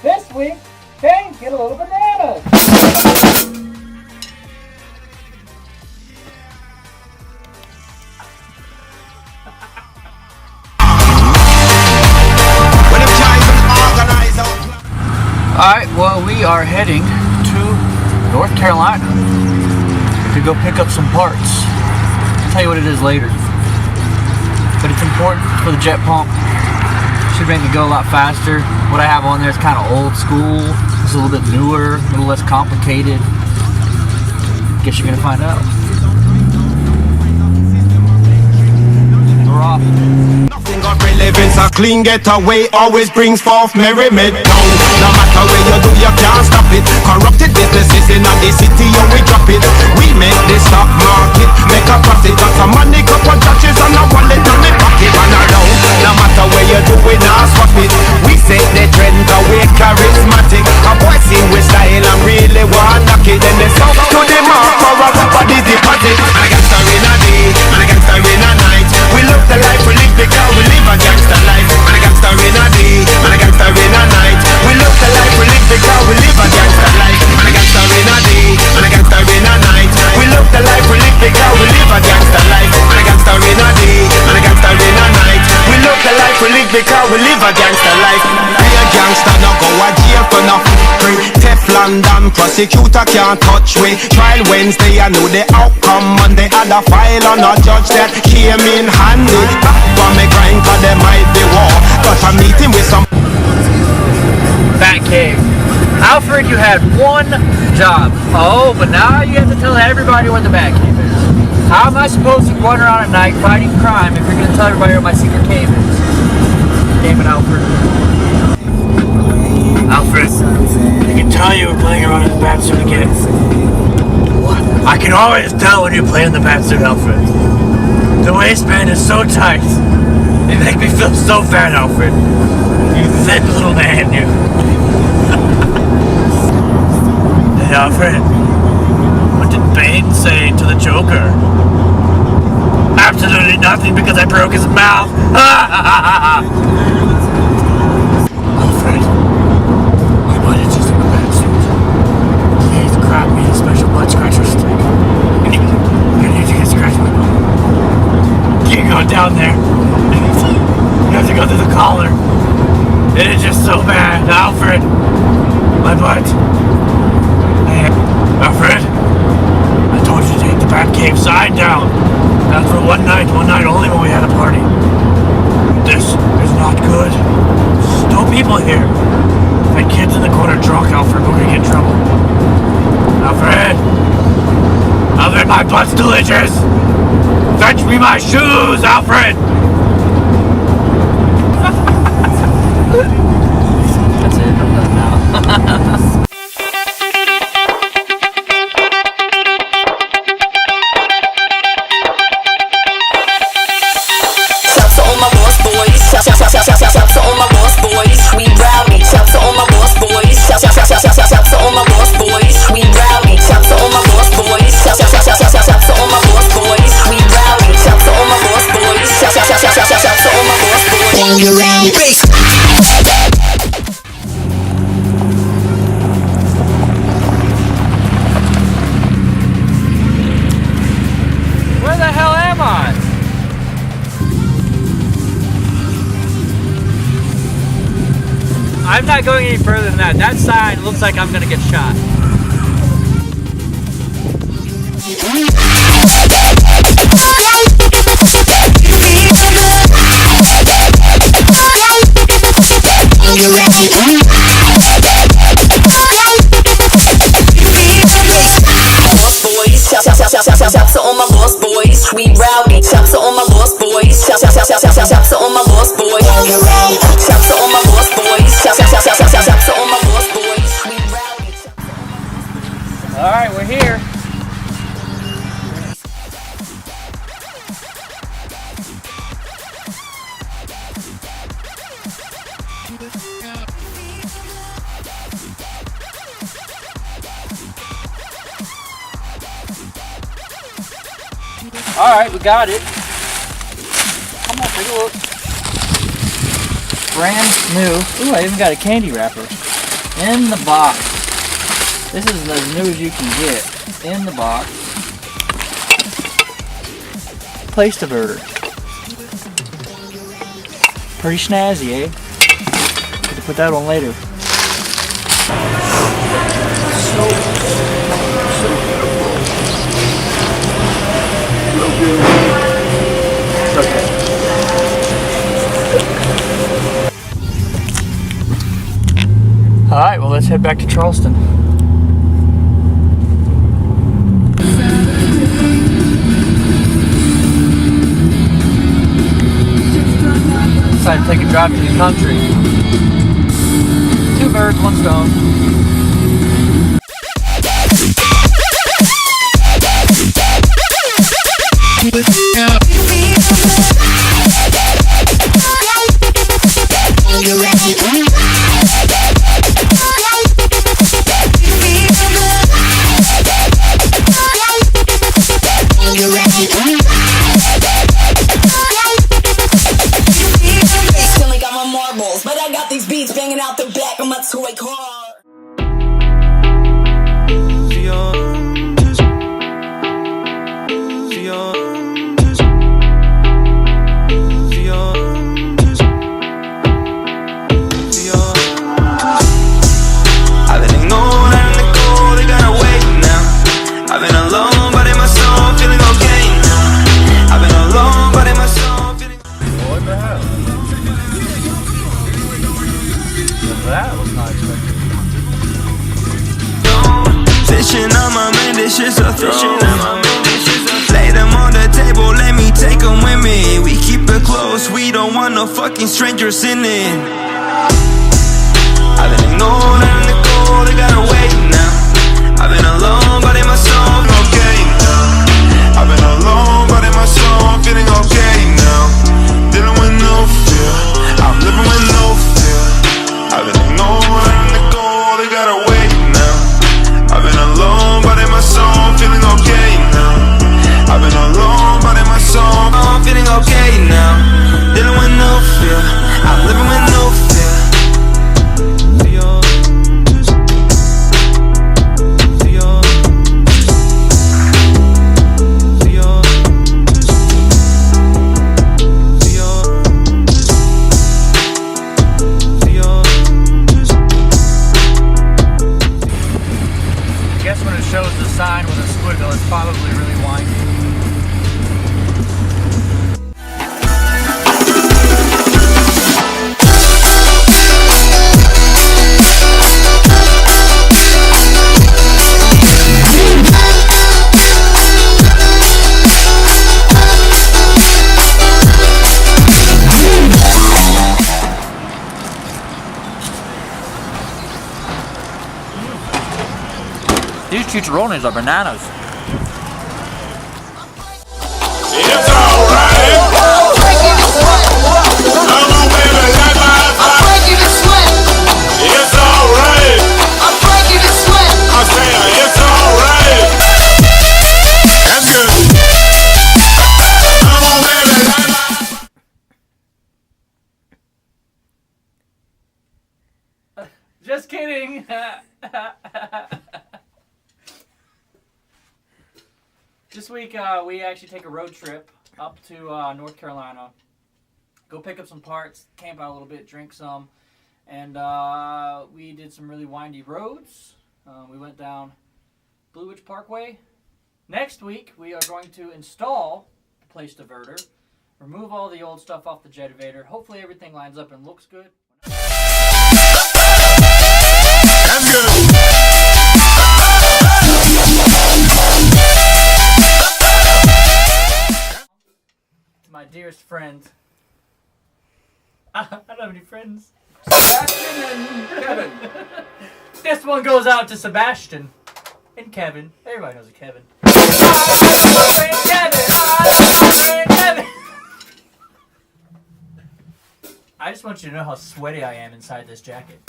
This week, hey, get a little bananas. Alright, well, we are heading to North Carolina to go pick up some parts. I'll tell you what it is later. But it's important for the jet pump. Should make it go a lot faster. What I have on there is kind of old school. It's a little bit newer, a little less complicated. Guess you're gonna find out. We're off. Nothing of relevance, a clean getaway always brings forth merriment. No matter where you do, you can't stop it. Corrupted businesses in the city, and we drop it. We make the stock market make a profit. Got some money, couple churches, and a wallet on the pocket. And around, no matter where you do, we not swap it. We set the trend, cause we charismatic. A boy sing with style and really want knock it. Then they stop to the mark for a body deposit. And a gangster in a day, and a gangster in a night. We love the life we live because we live a gangster life. And a gangster in a day, and a gangster in a night. We love the life we live because we live a gangster life. And a gangster in a day, and a gangster in a night. We love the life we live because we live a gangster life. And a gangster in a day, and a gangster in a night. We love the life we live because we live a gangster life. Be a gangster, no go a jail for nothing free. Teflon and prosecutor can't touch we. Trial Wednesday, I know the outcome Monday. Had a file on a judge that came in handy. Back for me grind, cause there might be war. Got a meeting with some Bat cave. Alfred, you had one job. Oh, but now you have to tell everybody where the bat cave is. How am I supposed to run around at night fighting crime if you're going to tell everybody where my secret cave is? Damn it, Alfred. Alfred, I can tell you were playing around in the bat suit again. What? I can always tell when you play in the bat suit, Alfred. The waistband is so tight. It makes me feel so fat, Alfred. You thin little man, you. Hey, Alfred. What did Bane say to the Joker? Absolutely nothing because I broke his mouth. Alfred. My buddy just in a bad suit. Please grab me a special blood scratcher stick. I need to get scratched my butt. You go down there. You have to go through the collar. It is just so bad. Alfred. My butt. Hey, Alfred. I told you to take the Batcave side down. That's for one night only when we had a party. This is not good. There's no people here. My kid's in the corner drunk, Alfred. We're gonna get in trouble. Alfred! Alfred, my butt's delicious! Fetch me my shoes, Alfred! That's it, I'm done now. Shouts to all my boss boys, we rowdy. Shouts to all my boss boys. Shouts to all my boss boys, we rowdy. Shouts to all my boss boys. Shouts to all my boss boys, we rowdy. Shouts to all my boss boys. Shouts to all my boss boys. When you're ready. Where the hell am I? I'm not going any further than that. That sign looks like I'm gonna get shot. Shouts to all my boss boys, we rowdy. Shouts to all my boss boys. Shouts to all my boss boys. Shouts to all my boss boys. Shouts to all my boss boys, we rowdy. All right, we're here. All right, we got it. Come on, take a look. Brand new. Ooh, I even got a candy wrapper. In the box. This is as new as you can get. In the box. Place diverter. Pretty snazzy, eh? Get to put that on later. So okay. Alright, well let's head back to Charleston. Decided to take a drive to the country. 2 birds, 1 stone. Still ain't got my marbles, but I got these beats banging out the back of my toy car. That was not expected. Fishing on my man, this shit's a throw. Lay them on the table, let me take them with me. We keep it close, we don't want no fucking strangers in it. I've been ignored and the cold, they gotta wait now. I've been alone, but in my soul, okay now. I've been alone, but in my soul, I'm feeling okay now. Dealing with no fear, I'm living with no fear. I've been ignored and the cold, they gotta wait now. I've been alone, but in my soul, I'm feeling okay now. I've been alone, but in my soul, I'm feeling okay now. Dealing with no fear, I'm living with no fear. I guess when it shows the sign with a squiggle, it's probably really windy. These chicharrones are bananas. It's alright. Come on, baby, let my I'm breaking the sweat. It's alright. I'm breaking the sweat. I say it's alright. That's good. Come on, baby, let my Just kidding. This week we actually take a road trip up to North Carolina. Go pick up some parts, camp out a little bit, drink some, and we did some really windy roads. We went down Blue Ridge Parkway. Next week we are going to install the place diverter, remove all the old stuff off the Jetboat. Hopefully everything lines up and looks good. That's good. My dearest friend. I don't have any friends. Sebastian and Kevin. This one goes out to Sebastian and Kevin. Everybody knows a Kevin. I love my friend Kevin. I just want you to know how sweaty I am inside this jacket.